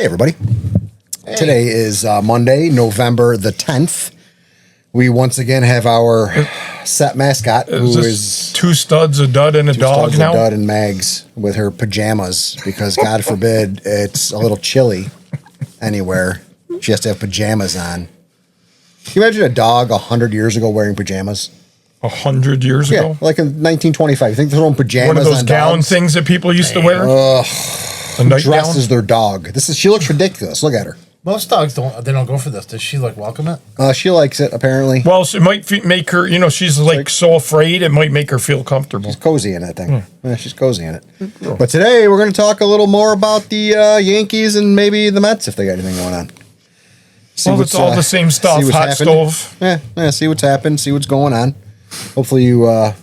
everybody. Hey. Today is Monday, November the 10th. We once again have our set mascot, who is two studs, a dud, and a dog now. A dud and Mags with her pajamas because, God forbid, it's a little chilly anywhere. She has to have pajamas on. Can you imagine a dog 100 years ago wearing pajamas? 100 years ago? Yeah, like in 1925. You think they're throwing pajamas on one of those on gown dogs? things that people used to wear? Dressed as their dog. She looks ridiculous. Look at her. Most dogs don't go for this. Does she welcome it? She likes it, apparently. Well, it might make her, she's like so afraid, it might make her feel comfortable. She's cozy in that thing. Yeah, she's cozy in it. But today we're going to talk a little more about the Yankees and maybe the Mets if they got anything going on. It's all the same stuff. Hot stove. Yeah, see what's happened, see what's going on. Hopefully you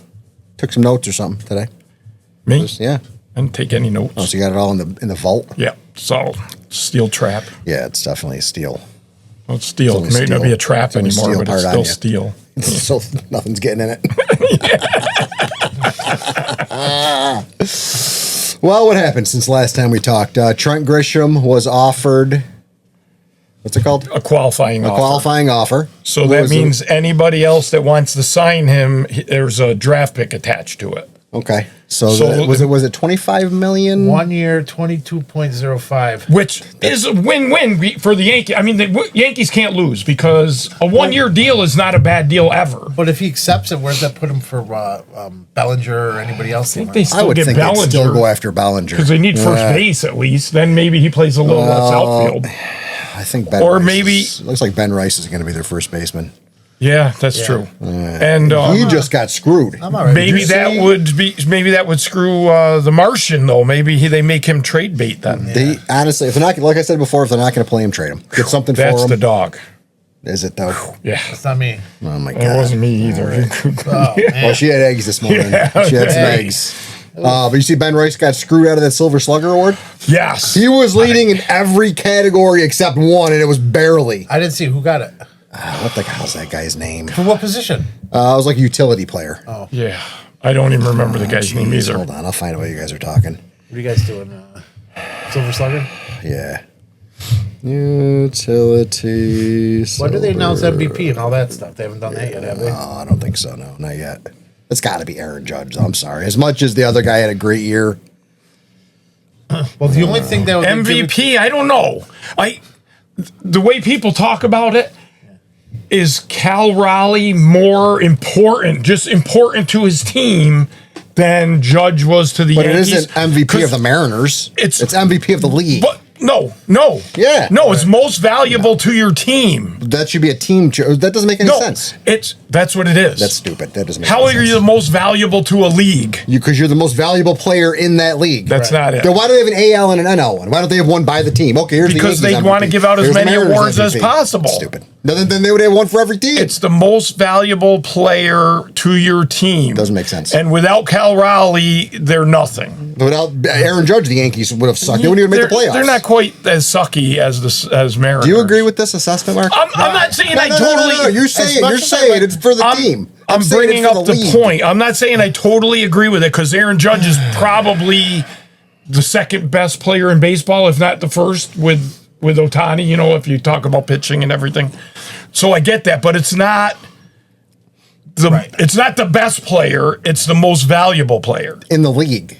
took some notes or something today. Me? Yeah. I didn't take any notes. Oh, so you got it all in the vault? Yeah, so steel trap. Yeah, it's definitely steel. Well, it's steel. It may not be a trap anymore, but it's still steel. So nothing's getting in it. Well, what happened since last time we talked? Trent Grisham was offered, what's it called? A qualifying offer. A qualifying offer. So that means anybody else that wants to sign him, there's a draft pick attached to it. Okay. So was it $25 million? 1 year, 22.05. Which is a win-win for the Yankees. I mean, the Yankees can't lose because a one-year deal is not a bad deal ever. But if he accepts it, where does that put him for Bellinger or anybody else? I think I would think they'd still go after Bellinger. Because they need first base at least. Then maybe he plays a little less outfield. I think Ben Rice looks like Ben Rice is going to be their first baseman. Yeah, that's true. And he just got screwed. Maybe that would screw the Martian though. Maybe they make him trade bait then. They honestly, if they're not, like I said before, if they're not going to play him, trade him. Get something for him. That's the dog. Is it though? Yeah, it's not me. Oh my God, it wasn't me either. Well, she had eggs this morning. Yeah, she had some eggs. But you see, Ben Rice got screwed out of that Silver Slugger award. Yes, he was leading in every category except one, and it was barely. I didn't see who got it. What the hell's that guy's name? For what position? It was like a utility player. Oh. Yeah. I don't even remember the guy's name either. Hold on. I'll find out what you guys are talking. What are you guys doing? Silver Slugger? Yeah. Utility. When do they announce MVP and all that stuff? They haven't done that yet, have they? No, I don't think so. No, not yet. It's got to be Aaron Judge. I'm sorry. As much as the other guy had a great year. Well, the only thing that would MVP, I don't know. The way people talk about it, is Cal Raleigh more important to his team than Judge was to the Yankees? But it isn't MVP of the Mariners. It's MVP of the league. But no. Yeah. No, it's most valuable to your team. That should be a team. That doesn't make any sense. That's what it is. That's stupid. That doesn't make any sense. How are you the most valuable to a league? Because you're the most valuable player in that league. That's not it. Then why do they have an AL and an NL one? Why don't they have one by the team? Okay, here's because the Yankees they want to give out as many awards as possible. Stupid. Then they would have one for every team. It's the most valuable player to your team. Doesn't make sense. And without Cal Raleigh, they're nothing. Without Aaron Judge, the Yankees would have sucked. They wouldn't even make the playoffs. They're not quite as sucky as Mariners. Do you agree with this assessment, Mark? I'm not saying No. You're saying it's for the team. I'm bringing up the point. I'm not saying I totally agree with it because Aaron Judge is probably the second best player in baseball, if not the first, with Ohtani, if you talk about pitching and everything. So I get that, but it's not the best player, it's the most valuable player. In the league.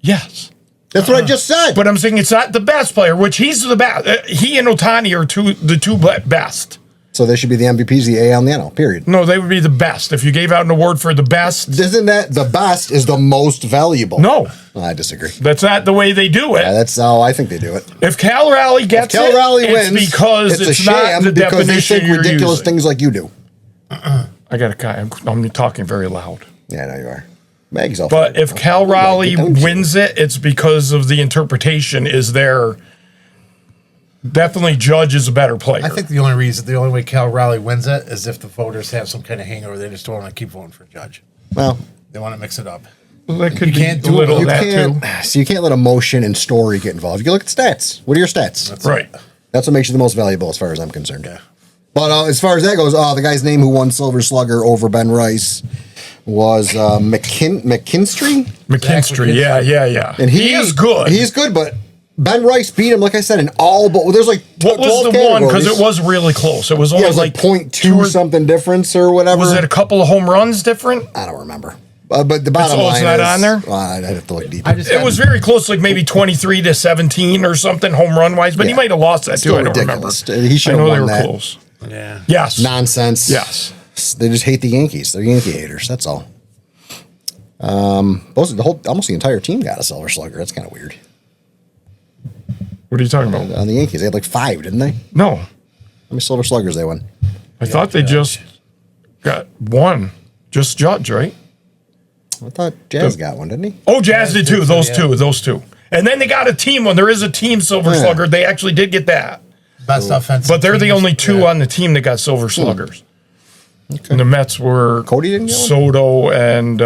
Yes. That's what I just said. But I'm saying it's not the best player, which he's the best. He and Ohtani are the two best. So they should be the MVPs, the AL and the NL, period. No, they would be the best. If you gave out an award for the best. Isn't that the best is the most valuable? No. I disagree. That's not the way they do it. Yeah, that's how I think they do it. If Cal Raleigh wins, it's because it's a sham not the because they think definition ridiculous using. things like you do. I got a guy. I'm talking very loud. Yeah, no, you are. Mag's off. But if Cal Raleigh wins it's because of the interpretation is there. Definitely Judge is a better player. I think the only way Cal Raleigh wins it is if the voters have some kind of hangover. They just don't want to keep voting for Judge. Well, they want to mix it up. Well, that could be a little of that too. So you can't let emotion and story get involved. You can look at stats. What are your stats? That's right. That's what makes you the most valuable as far as I'm concerned. Yeah. But as far as that goes, the guy's name who won Silver Slugger over Ben Rice was McKinstry. McKinstry, yeah. And he is good. He's good, but Ben Rice beat him, like I said, in all, but there's like What was 12 the one? Because categories. it was really close. It was Yeah, only it was like .2 or something difference or whatever. Was it a couple of home runs different? I don't remember. But the bottom It's line not is, on there? Well, I'd have to look deeper. It was very close, like maybe 23-17 or something home run wise, but he Yeah. might have lost that Still too. I don't ridiculous. remember. He should I have know won they were that. close. Yeah. Yes. Nonsense. Yes. They just hate the Yankees. They're Yankee haters. That's all. Almost the entire team got a Silver Slugger. That's kind of weird. What are you talking about? On the Yankees, they had like 5, didn't they? How No. many Silver Sluggers they won? I thought they just got one. Just Judge, right? I thought Jazz got one, didn't he? Oh, Jazz did too. did too, Those two. And then they got a team one. There is a team Silver Yeah. Slugger. They actually did get that. Best offensive. But they're the teams. only two Yeah. on the team that got Silver Sluggers. And the Mets were Cody didn't get one? Soto and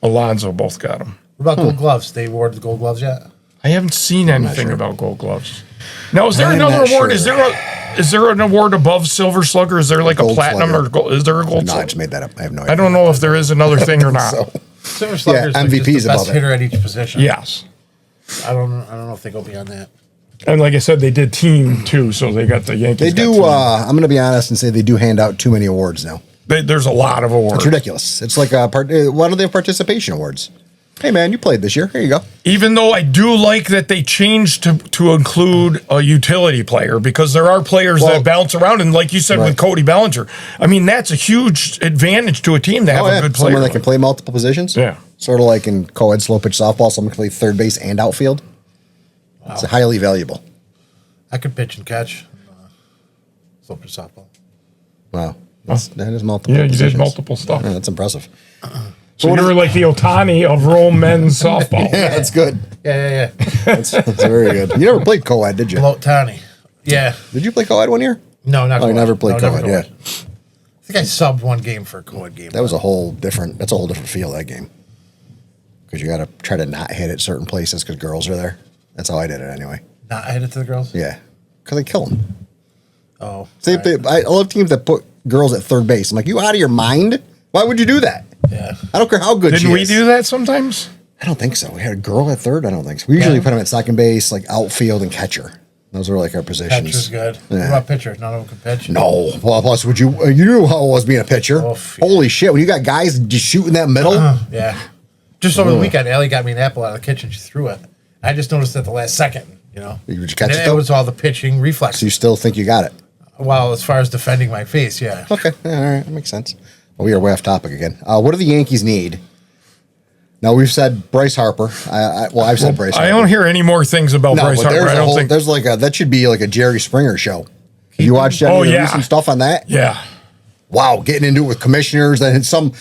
Alonso both got them. What about Gold Gloves? They awarded the Gold Gloves yet? I haven't seen anything sure. about Gold Gloves. Now, is there I'm another not award? sure. Is there an award above Silver Slugger? Is there like a Gold platinum Slugger. or gold? Is there a gold No, I slugger? just made that up. I have no idea. I don't know if there is another thing or not. So, Silver Slugger is like MVP just is the best above it. hitter at each position. Yes. I don't know if they go beyond that. And like I said, they did team too, so they got the Yankees. they got do. team. I'm going to be honest and say they do hand out too many awards now. There's a lot of awards. It's ridiculous. It's like why don't they have participation awards? Hey man, you played this year. Here you go. Even though I do like that they changed to include a utility player, because there are players Well, that bounce around, and like you said with right. Cody Bellinger, I mean that's a huge advantage to a team to have a good player. Someone that can play multiple positions. Yeah. Sort of like in co-ed slow pitch softball, someone can play third base and outfield. Wow. It's highly valuable. I could pitch and catch. Slow pitch softball. Wow. That is multiple. Yeah, you did positions. multiple stuff. Yeah, that's impressive. So you were like the Otani of Rome men's softball. Yeah, that's good. Yeah. That's very good. You never played co-ed, did you? Below Tani. Yeah. Did you play co-ed one year? No, not Oh, you co-ed. never played No, co-ed, never yeah. I think I subbed one game for a co-ed game. That was a whole different feel, that game. Because you got to try to not hit at certain places because girls are there. That's how I did it anyway. Not headed to the girls? Yeah. Because they kill them. Oh. See, right. I love teams that put girls at third base. I'm like, you out of your mind? Why would you do that? Yeah. I don't care how good she Didn't we is. do that sometimes? I don't think so. We had a girl at third. I don't think so. We usually put them at second base, like outfield and catcher. Those are like our positions. Pitcher's good. Yeah. What about pitcher? None of them can pitch? No. Well, plus, would you knew how it was being a pitcher. Oof, yeah. Holy shit. When you got guys just shooting that middle. Yeah. Just over the weekend, Ellie got me an apple out of the kitchen. She threw it. I just noticed at the last second, you know. Did you catch And it, it though? was all the pitching reflex. So you still think you got it? Well, as far as defending my face, yeah. Okay. Yeah, all right. That makes sense. Well, we are way off topic again. What do the Yankees need? Now, we've said Bryce Harper. I've said Bryce Harper. I don't hear any more things about Bryce but Harper. I don't think. there's that should be like a Jerry Springer show. Have you watched any of the recent stuff on that? Yeah. Wow, getting into it with commissioners and some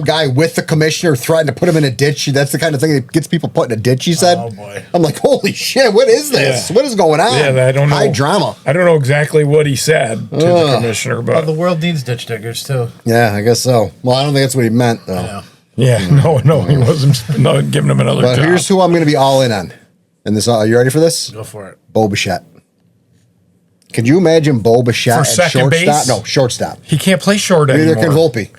guy with the commissioner threatened to put him in a ditch. That's the kind of thing that gets people put in a ditch, he said. Oh, boy. I'm like, holy shit, what is this? Yeah. What is going on? Yeah, I don't know. High drama. I don't know exactly what he said to the commissioner, Well, but the world needs ditch diggers, too. Yeah, I guess so. Well, I don't think that's what he meant, though. Yeah. yeah, no, he wasn't giving him another But job. here's who I'm going to be all in on. And this, are you ready for this? Go for it. Bo Bichette. Could you imagine Bo Bichette For at second shortstop? base? No, shortstop. He can't play short Neither can anymore. Volpe.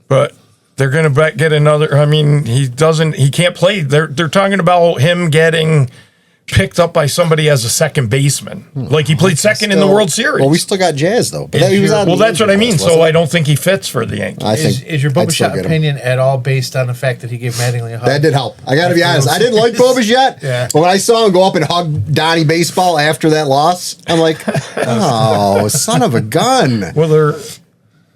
But they're going to get another. I mean, he can't play. They're talking about him getting picked up by somebody as a second baseman. Like he played second in the World Series. Well, we still got Jazz, though. But he was on Well, the that's what I injury mean. list, So wasn't I he? don't think he fits for the Yankees. I think Is your I'd still Boba get him. opinion at all based on the fact that he gave Mattingly a hug? That did help. I got to be honest. I didn't like Bo Bichette. Yeah. But when I saw him go up and hug Donnie Baseball after that loss, I'm like, oh, son of a gun. Well, they're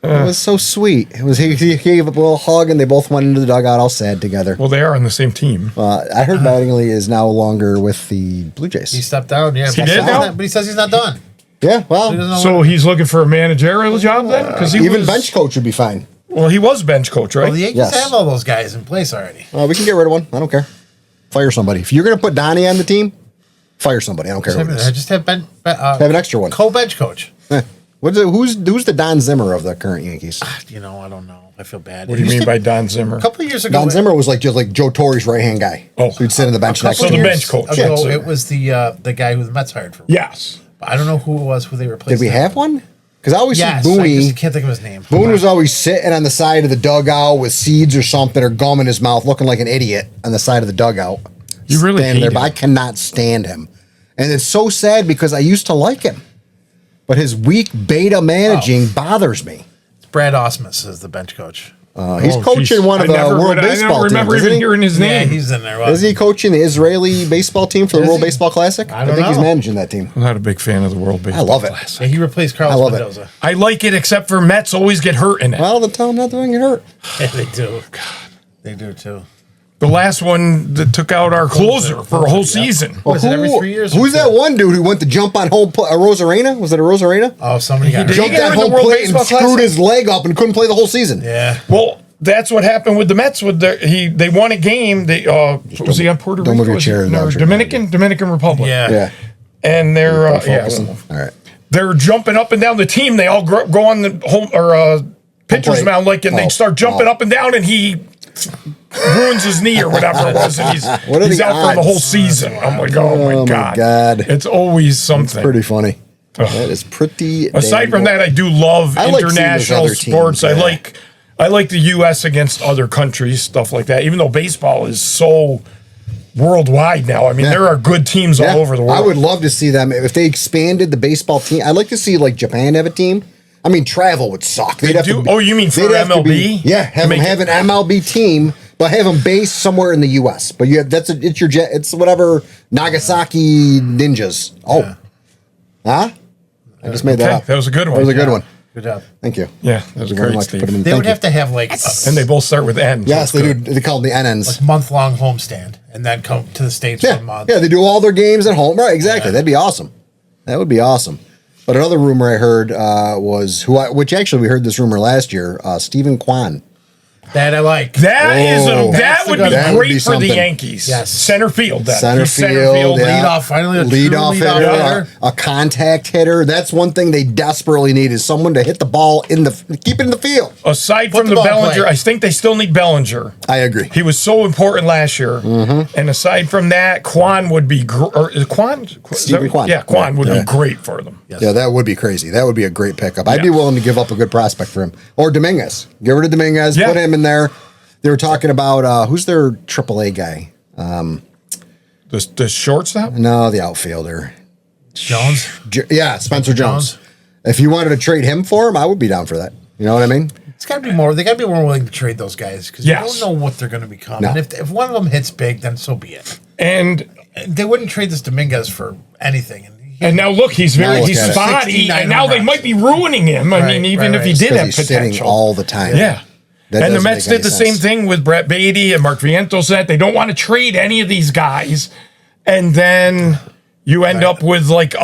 It was so sweet. It was he gave up a little hug and they both went into the dugout all sad together. they are on the same team. I heard Mattingly is now longer with the Blue Jays. He stepped down, yeah. He did now? But he says he's not done. Yeah, He well, doesn't know So he's looking for a managerial job then? Because even bench coach would be fine. Well, he was bench coach, right? Well, the Yankees Yes. have all those guys in place already. We can get rid of one. I don't care. Fire somebody. If you're going to put Donnie on the team, fire somebody. I don't care who it is. Just have Have an extra one. co-bench coach. Who's the Don Zimmer of the current Yankees? You know, I don't know. I feel bad. What do you mean by Don Zimmer? A couple of years ago, Don Zimmer was just like Joe Torre's right hand guy. Oh. So he'd sit in the bench next So to the him. bench coach. ago, Yeah. it was the guy who the Mets hired for. Yes. I don't know who it was, who they replaced. Did we have one? Because I always Yes, see I Booney. just can't think of his name. Boone was always sitting on the side of the dugout with seeds or something or gum in his mouth, looking like an idiot on the side of the dugout. You really stand hate there, but him. I cannot stand him. And it's so sad because I used to like him. But his weak beta managing bothers me. Brad Osmus is the bench coach. He's coaching one of the World I Baseball don't remember teams, even isn't he? hearing his Yeah, name. he's in there. Is he coaching the Israeli baseball team for the Is World he? Baseball Classic? I don't think he's know. managing that team. I'm not a big fan of the World Baseball. I love it. Yeah, he replaced Carlos I love it. Mendoza. I like it, except for Mets always get hurt in it. Well, then tell him not to get hurt. Yeah, they do. They do too. The last one that took out our closer for a whole season. Was it every 3 years? Who's that one dude who went to jump on home plate? Rosarena? Was it a Rosarena? Oh, somebody got did. Jumped get that him in the home World plate and Baseball screwed Classic? his leg up and couldn't play the whole season. Yeah. Well, that's what happened with the Mets. With they won a game. They was he on Puerto Rico? don't move your Was he- chair, no, Roger. Dominican Republic. Yeah. Yeah. And they're Focusing. All right. they're jumping up and down the team. They all go on the home or pitcher's plate. mound and they start jumping up and down, and he ruins his knee or whatever it was, and What are he's the out for the whole odds? season. I'm like, oh my god, it's always something. Pretty funny. That is pretty. Aside from that, I do love I like seeing those international other sports. teams, yeah. I like the U.S. against other countries, stuff like that. Even though baseball is so worldwide now. I mean, there are good teams all over the world. I would love to see them if they expanded the baseball team. I'd like to see like Japan have a team. I mean, travel would suck. They'd have do? to be- Oh, you mean for they'd have to MLB? yeah, have them have an MLB team, but have them based somewhere in the U.S. But it's whatever Nagasaki Ninjas. Oh, huh? I just made that Okay, up. that was a good one. That was a good one. Good job. Thank you. Yeah, that was Very great, much. Steve. Put 'em in. They Thank would you. have to have like And they both start with N. Yes, they do. They call them the NNs. month-long homestand and then come to the States for a month. Yeah, they do all their games at home. Right, exactly. That'd be awesome. That would be awesome. But another rumor I heard was which actually we heard this rumor last year. Stephen Kwan. That I like. That would be that would great be for the something. Yankees. Yes. Center field. Then. Center He's field, yeah. Lead off, finally a Lead true off lead-off hitter, hitter. a contact hitter. That's one thing they desperately need is someone to hit the ball keep it in the field. Aside Put from the the ball in Bellinger, play. I think they still need Bellinger. I agree. He was so important last year. Mm-hmm. And aside from that, Quan would be Quan. Stephen Kwan. Yeah, Quan would Yeah. be great for them. Yeah, that would be crazy. That would be a great pickup. I'd be willing to give up a good prospect for him. Or Dominguez. Get rid of Dominguez, Yeah. put him in there. They were talking about who's their AAA guy? The shortstop. No, the outfielder. Jones. Yeah, Spencer Jones. Jones. If you wanted to trade him for him, I would be down for that. You know what I mean? It's got to be more. They got to be more willing to trade those guys because Yes. you don't know what they're going to become. No. And if one of them hits big, then so be it. And They wouldn't trade this Dominguez for anything. now look, he's Now look he's at it. spotty, 69 and now they runs. might be ruining him. I Right, mean, even right, if he right. did have Because he's sitting potential. all the time. Yeah. That And the doesn't Mets make any did the same sense. thing with Brett Beatty and Mark Vientos. That they don't want to trade any of these guys, and then you end up with like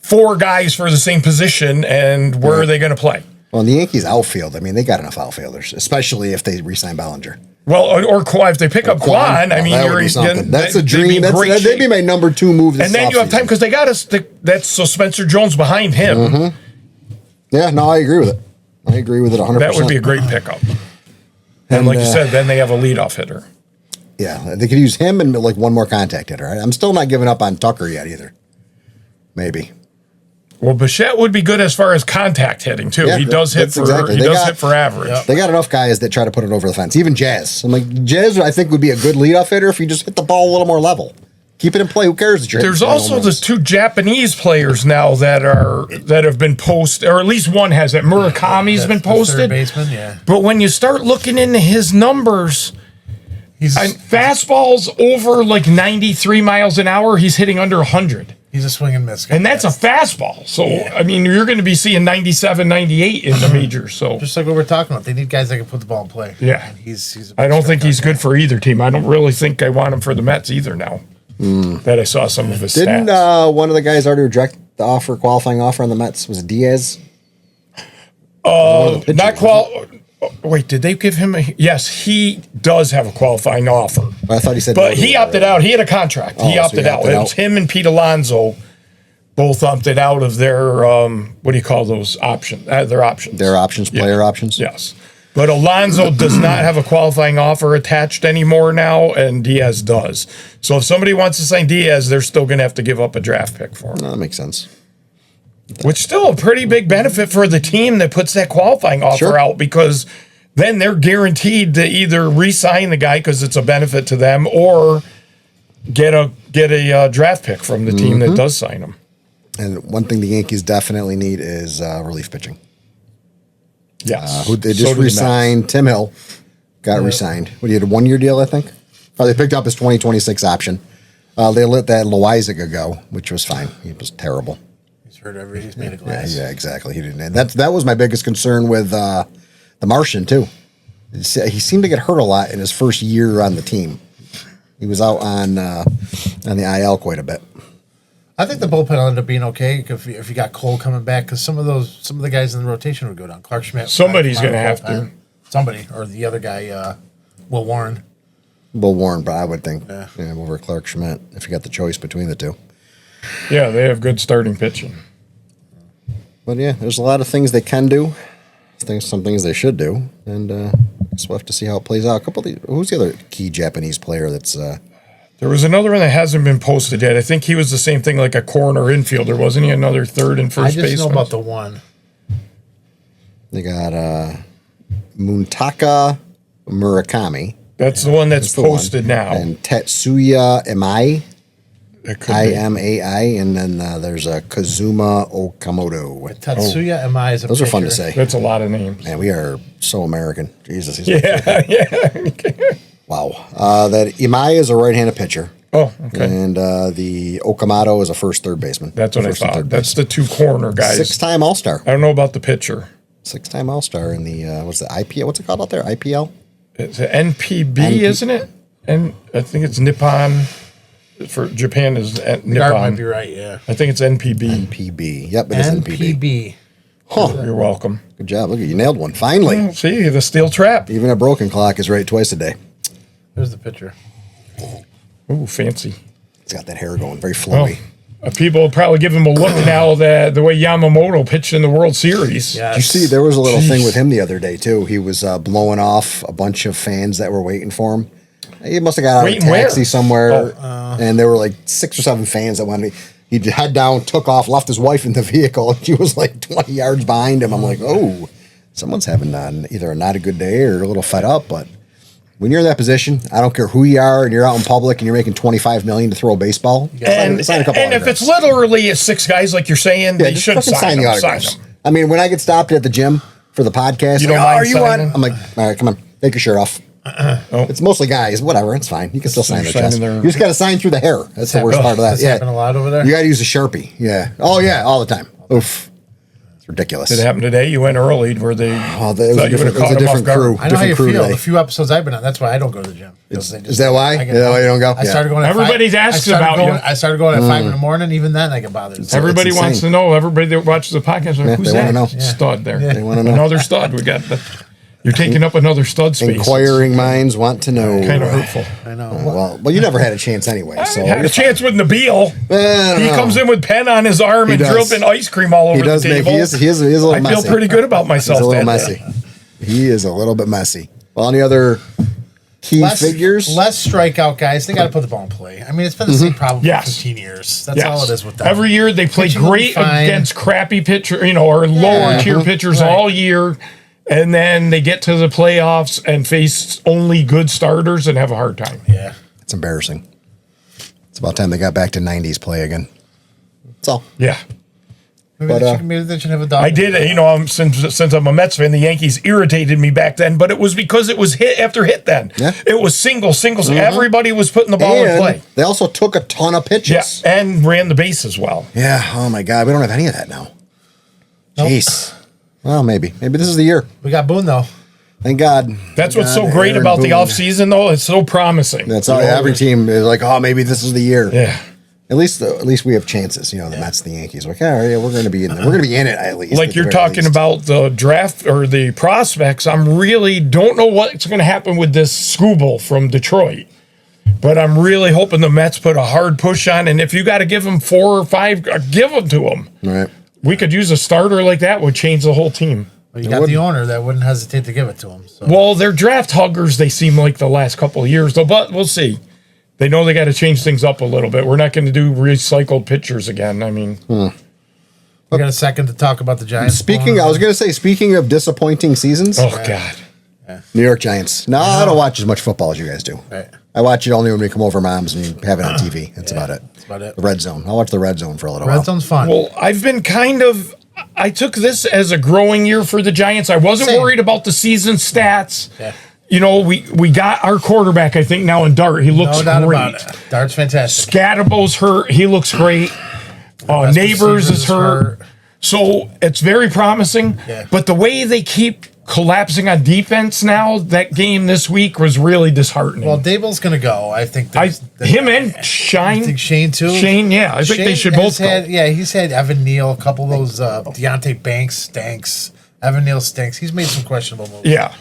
4 guys for the same position. And where are they going to play? Well, in the Yankees outfield, I mean, they got enough outfielders, especially if they re-sign Bellinger. Well, or Quan, if they pick up Quan, I mean, that would you're be something. That's a they'd dream. be in great That'd be shape. my number 2 move this And then you have time offseason. because they got us. That's so Spencer Jones behind him. Mm-hmm. Yeah, no, I agree with it. I agree with it 100%. That would be a great pickup. And like you said, then they have a leadoff hitter. Yeah, they could use him and like one more contact hitter. I'm still not giving up on Tucker yet either. Maybe. Well, Bichette would be good as far as contact hitting too. Yeah, He does hit that's for exactly. he They does got- hit for average. Yep. They got enough guys that try to put it over the fence. Even Jazz. I'm like, Jazz, I think, would be a good leadoff hitter if you just hit the ball a little more level. Keep it in play. Who cares that you're There's hitting also home the runs? 2 Japanese players now that have been posted, or at least one has it. Murakami's been The third posted. baseman, yeah. But when you start looking into his numbers, He's fastballs over like 93 miles an hour, he's hitting under 100. he's a swing and miss guy. And that's a fastball. So, I mean, you're going to be seeing 97, 98 in the majors. So, just like what we're talking about. They need guys that can put the ball in play. Yeah. And he's I don't think he's good for either team. I don't really think I want him for the Mets either now that I saw some of his Didn't stats. one of the guys already reject the qualifying offer on the Mets? Was it Diaz? Not Wait, did they give him a? Yes, he does have a qualifying offer. I thought he said, But no to he it opted already. out. He had a contract. Oh, He so opted he out. opted It was out. him and Pete Alonso both opted out of their what do you call those options? Their options. Their options, player options. Yes. But Alonso does not have a qualifying offer attached anymore now, and Diaz does. So if somebody wants to sign Diaz, they're still going to have to give up a draft pick for him, No, that makes sense. which is still a pretty big benefit for the team that puts that qualifying offer Sure. out, because then they're guaranteed to either re-sign the guy because it's a benefit to them, or get a draft pick from the team that does sign him. And one thing the Yankees definitely need is relief pitching. Yes. Who they So just do the re-signed. Tim Hill got re-signed. What, he had a 1-year deal, I think? Oh, they picked up his 2026 option. They let that Loizaga go, which was fine. He was terrible. He's made of glass. Yeah, exactly. He didn't. And that was my biggest concern with the Martian too. He seemed to get hurt a lot in his first year on the team. He was out on the IL quite a bit. I think the bullpen will end up being okay if you got Cole coming back, because some of the guys in the rotation would go down. Clark Schmidt. Somebody's going to have to. Somebody, or the other guy, Will Warren. Will Warren, but I would think over Clark Schmidt if you got the choice between the two. Yeah, they have good starting pitching. But yeah, there's a lot of things they can do. Some things they should do, and so we'll have to see how it plays out. Who's the other key Japanese player that's? There was another one that hasn't been posted yet. I think he was the same thing, like a corner infielder, wasn't he? Another third and first baseman. I just know about the one. They got Muntaka Murakami. That's the one that's posted now. And Tetsuya Imai. It could be. IMAI, and then there's a Kazuma Okamoto. Tatsuya Imai is a Those are fun to pitcher. say. That's a lot of names. Man, we are so American. Jesus. Yeah. Wow. That Imai is a right-handed pitcher. Oh, okay. And the Okamoto is a third baseman. That's what I First and thought. third That's the two corner guys. 6-time All-Star. I don't know about the pitcher. 6-time All-Star in the, what's the IPL? What's it called out there? IPL? It's an NPB, isn't it? And I think it's Nippon. For Japan is Nippon. Guard might be right, yeah. I think it's NPB. NPB. Yep, it is NPB. NPB. Huh. You're welcome. Good job. Look, you nailed one. Finally. See, the steel trap. Even a broken clock is right twice a day. There's the pitcher. Ooh, fancy. It's got that hair going. Very flowy. People will probably give him a look now that the way Yamamoto pitched in the World Series. Yeah. You see, there was a little thing with him the other day, too. He was blowing off a bunch of fans that were waiting for him. He must have got out of a taxi somewhere, and there were like 6 or 7 fans that wanted. He'd head down, took off, left his wife in the vehicle, and she was like 20 yards behind him. I'm like, oh, someone's having either not a good day or a little fed up. But when you're in that position, I don't care who you are, and you're out in public and you're making $25 million to throw a baseball. Sign a couple and if it's literally 6 guys like you're saying, they should sign the them. autographs. I mean, when I get stopped at the gym for the podcast, You don't mind are you on? signing? I'm like, all right, come on, take your shirt off. It's mostly guys. Whatever, it's fine. You can still sign their chest. You just got to sign through the hair. That's the worst part of that. That's happened a lot over there. You got to use a Sharpie. Yeah. Oh yeah, all the time. Oof. It's ridiculous. It happened today. You went early where they it was a different crew. I know how you feel. Today. The few episodes I've been on, that's why I don't go to the gym. Is that why? Is that why you don't go? I started going. Everybody's asking about you. I started going at 5 in the morning. Even then, I get bothered. Everybody wants to know. Everybody that watches the podcast, like, who's they that? wanna know. Stud there. They want to know. Another stud. We got. You're taking up another stud space. Inquiring minds want to know. Kind of hurtful. I know. Well, you never had a chance anyway. So I had a chance with Nabil. He comes in with pen on his arm and dripping ice cream all over the table. He is a little messy. I feel pretty good about myself. He's a little messy. He is a little bit messy. Well, any other key figures? Less strikeout guys. They got to put the ball in play. I mean, it's been the same problem for 15 years. That's all it is with them. Every year they play Pitching will be great fine. against crappy pitcher, or lower tier pitchers all year. And then they get to the playoffs and face only good starters and have a hard time. Yeah. It's embarrassing. It's about time they got back to 90s play again. That's all. Yeah. Maybe they should have a dog. I did, since I'm a Mets fan, the Yankees irritated me back then, but it was because it was hit after hit then. Yeah. It was singles. Everybody was putting the ball in play. They also took a ton of pitches. Yeah, and ran the base as well. Yeah. Oh, my God. We don't have any of that now. Nope. Jeez. Well, maybe. Maybe this is the year. We got Boone, though. Thank God. That's what's God, so great Aaron about the Boone. offseason, though. It's so promising. That's all. Every team is like, oh, maybe this is the year. Yeah. At least we have chances. The Mets, the Yankees. Like, all right, we're going to be in. We're going to be in it at least. Like you're talking about the draft or the prospects. I'm really don't know what's going to happen with this Scooble from Detroit. But I'm really hoping the Mets put a hard push on. And if you got to give them 4 or 5, give them to them. Right. We could use a starter like that. Would change the whole team. Well, you got the owner that wouldn't hesitate to give it to him. So. Well, they're draft huggers, they seem like the last couple of years, though, but we'll see. They know they got to change things up a little bit. We're not going to do recycled pitchers again. I mean, we got a second to talk about the Giants. Speaking of disappointing seasons. oh, God. New York Giants. No, I don't watch as much football as you guys do. Right. I watch it only when we come over mom's and you have it on TV. That's about it. That's about it. The Red Zone. I'll watch the Red Zone for a little while. Red Zone's fun. Well, I've been I took this as a growing year for the Giants. I wasn't Same. worried about the season stats. Yeah. You know, we got our quarterback, I think, now in Dart. He looks No doubt great. about it. Dart's fantastic. Scatabo's hurt. He looks great. Best Neighbors receivers is hurt. So it's very promising. Yeah. But the way they keep collapsing on defense now, that game this week was really disheartening. Well, Dable's going to go. I think him and Shine. I think Shane too. Shane, yeah. I think they Shane should has both go. he's had Evan Neal, a couple of those Deontay Banks stinks. Evan Neal stinks. He's made some questionable moves. Yeah.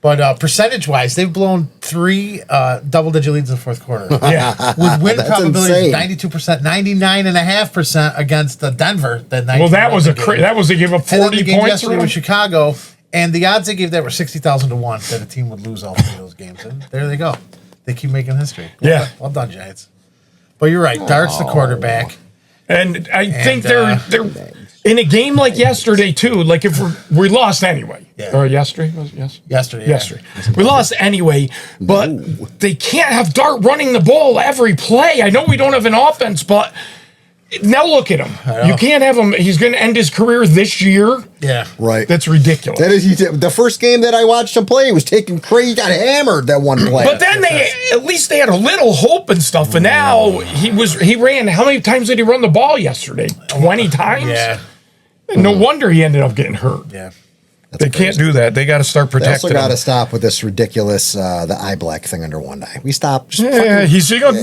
But percentage-wise, they've blown 3 double-digit leads in the fourth quarter. Yeah. With win That's probabilities insane. of 92%, 99.5% against Denver. Well, that was they gave up And then 40 the game points. yesterday with Chicago, and the odds they gave that were 60,000 to 1 that a team would lose all 3 of those games. And there they go. They keep making history. Yeah. Well done, Giants. But you're right. Dart's the quarterback. And I think they're in a game like yesterday too. Like if we lost anyway, Yeah. or yesterday was Yesterday. yesterday we lost anyway. But they can't have Dart running the ball every play. I know we don't have an offense, but now look at him. You can't have him. He's going to end his career this year. Yeah. Right. That's ridiculous. That is the first game that I watched him play. He was taking crazy. He got hammered that one play. But then at least they had a little hope and stuff. And now he ran. How many times did he run the ball yesterday? 20 times. Yeah. And no wonder he ended up getting hurt. Yeah. They can't do that. They got to start They protecting also got to him. stop with this ridiculous the eye black thing under one eye. We stop. Just Yeah, fucking-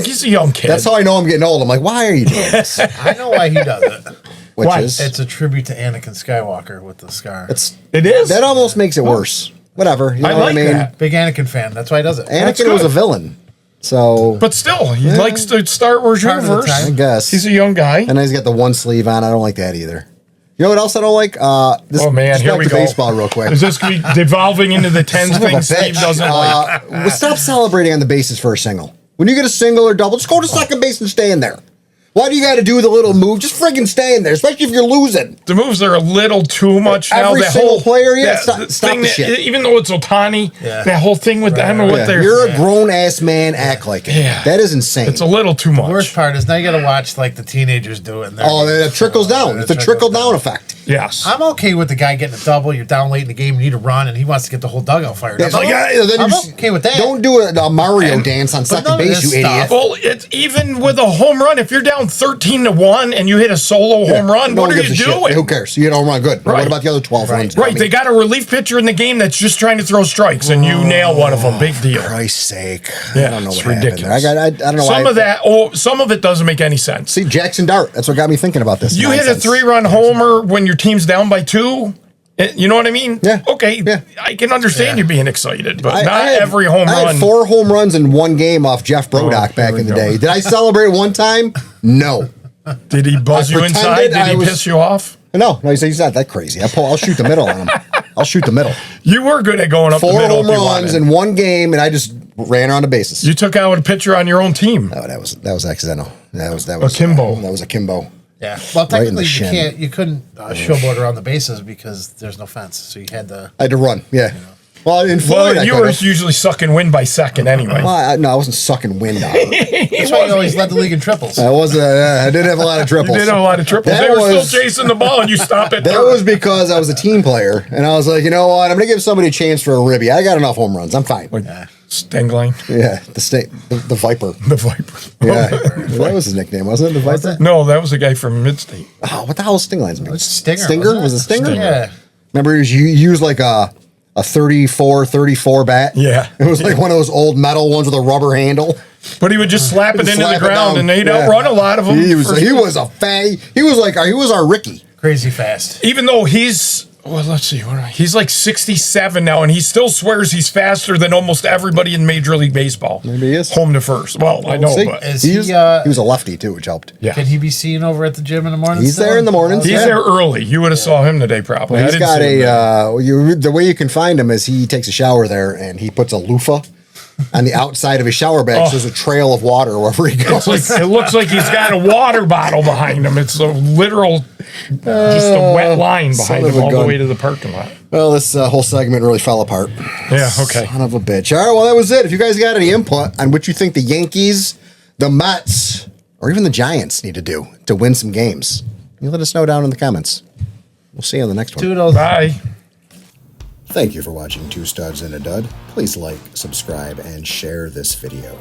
he's a young kid. that's how I know I'm getting old. I'm like, why are you doing this? I know why he does it. Which Why? is It's a tribute to Anakin Skywalker with the scar. It is. that almost makes it worse. Whatever. You know I what I like mean? that. Big Anakin fan. That's why he does it. That's Anakin was good. a villain. So But still, he likes the Star Wars Part of the universe. time. I guess. He's a young guy. And he's got the one sleeve on. I don't like that either. You know what else I don't like? Oh man, just here back we to go. baseball real quick. Is this going to be devolving into the 10 Son of a things Steve bitch. doesn't like? Well, stop celebrating on the bases for a single. When you get a single or double, just go to second base and stay in there. Why do you got to do the little move? Just friggin' stay in there, especially if you're losing. The moves are a little too much now. Every That single whole player, yeah, that- stop thing the that- shit. Even though it's Otani, Yeah. that whole thing with them and what Yeah, they're. you're a grown ass man. Act like it. Yeah. That is insane. It's a little too The worst much. part is now you got to watch like the teenagers do it. And they're- Oh, that trickles down. It's a trickle down effect. Yes. I'm okay with the guy getting a double. You're down late in the game, you need to run, and he wants to get the whole dugout fired Yeah, up. so then I'm you okay with that. Don't do a Mario dance on but second none of base, you this idiot. stuff- Well, it's even with a home run. If you're down 13-1 and you hit a solo home run, No what one are gives you a shit. doing? Who cares? You hit a home run, good. Right. What about the other 12 runs? Right, they got a relief pitcher in the game that's just trying to throw strikes, and you nail one of them. Big deal. For Christ's sake. Yeah, I don't know it's what happened ridiculous. there. I don't know why. Some of it doesn't make any sense. See, Jackson Dart. That's what got me thinking about this. You hit a nonsense. 3-run homer when your team's down by 2. You know what I mean? Yeah. Okay. Yeah. I can understand Yeah. you being excited, but I not had- every home I run. had 4 home runs in one game off Jeff Brodock back we in the go. day. Did I celebrate one time? No. Did he buzz I you inside? pretended Did I he was- piss you off? No, he's not that crazy. I'll shoot the middle on him. I'll shoot the middle. You were good at going up the 4 middle. home if you runs wanted. in one game, and I just ran around the bases. You took out a pitcher on your own team. Oh, that was accidental. That was Akimbo. That was Akimbo. Yeah. Well, Right in the technically, shin. you couldn't showboat around the bases because there's no fence, so you had to. I had to run. Yeah. Well, in Florida, Well, I you were could've. usually sucking wind by second anyway. Well, no, I wasn't sucking wind out. That's why you always led the league in triples. I was. I did have a lot of You triples. did have a lot of triples. That They were was- still chasing the ball, and you stop it. That was because I was a team player, and I was like, you know what? I'm going to give somebody a chance for a ribby. I got enough home runs. I'm fine. Stengline, Yeah, the Viper. the Viper. Yeah, that was his nickname, wasn't it? The Viper. it? No, that was a guy from Midstate. Oh, what the hell was Stingline's name? Stinger, Stinger? wasn't it? Was it Stinger? Yeah. Remember, he used like a 34 bat. Yeah. It was like one of those old metal ones with a rubber handle. But he would just slap it into Slap the it ground, down. and they'd Yeah. outrun a lot of them. He was a fag. He was our Ricky. Crazy fast. Even though let's see, he's like 67 now, and he still swears he's faster than almost everybody in Major League Baseball. Maybe he is. Home to first. Well, I know, See? but Is he he, was a lefty too, which helped. yeah. Can he be seen over at the gym in the morning? He's there in the mornings. He's Yeah. there early. You would have saw him today, probably. I He's didn't got see him there. the way you can find him is he takes a shower there and he puts a loofah on the outside of his shower bag. So there's a trail of water wherever he goes. It looks like he's got a water bottle behind him. It's a literal, just a wet line son behind of him a all gun. the way to the parking lot. Well, this whole segment really fell apart. Yeah, okay. Son of a bitch. All right, well, that was it. If you guys got any input on what you think the Yankees, the Mets, or even the Giants need to do to win some games, you let us know down in the comments. We'll see you on the next one. Toodles. Bye. Thank you for watching Two Studs and a Dud. Please like, subscribe, and share this video.